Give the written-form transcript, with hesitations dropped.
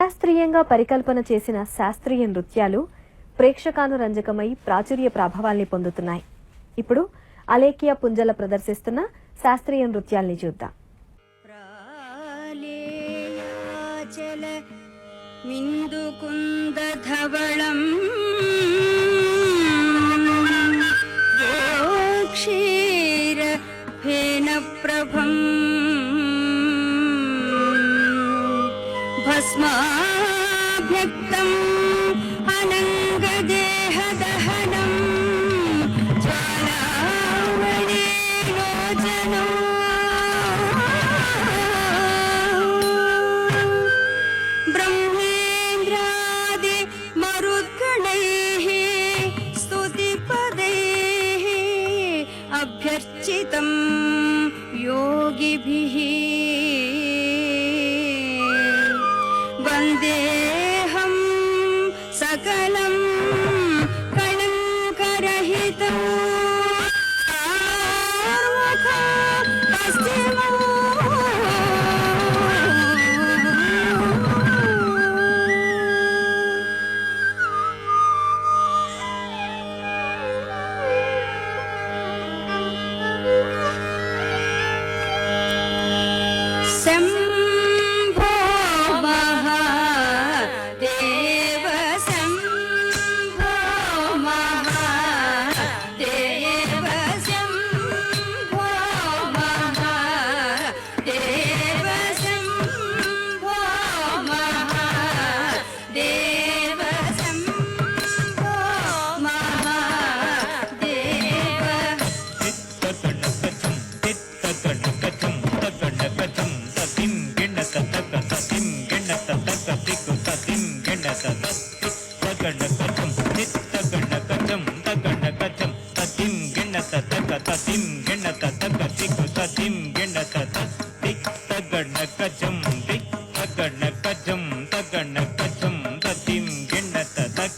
శాస్త్రీయంగా పరికల్పన చేసిన శాస్త్రీయ నృత్యాలు ప్రేక్షకానురంజకమై ప్రాచుర్య ప్రభావాల్ని పొందుతున్నాయి. ఇప్పుడు అలేఖ్య పుంజల ప్రదర్శిస్తున్న శాస్త్రీయ నృత్యాల్ని చూద్దాం. భస్మాభ్యక్తం అనంగదేహదహనం జ్వాలావళీలోచనం బ్రహ్మేంద్రాది మరుద్గణైః స్తుతిపदैः అభ్యర్చితం యోగిభిః వందేహం సకలం కళంకరహితం గణకజం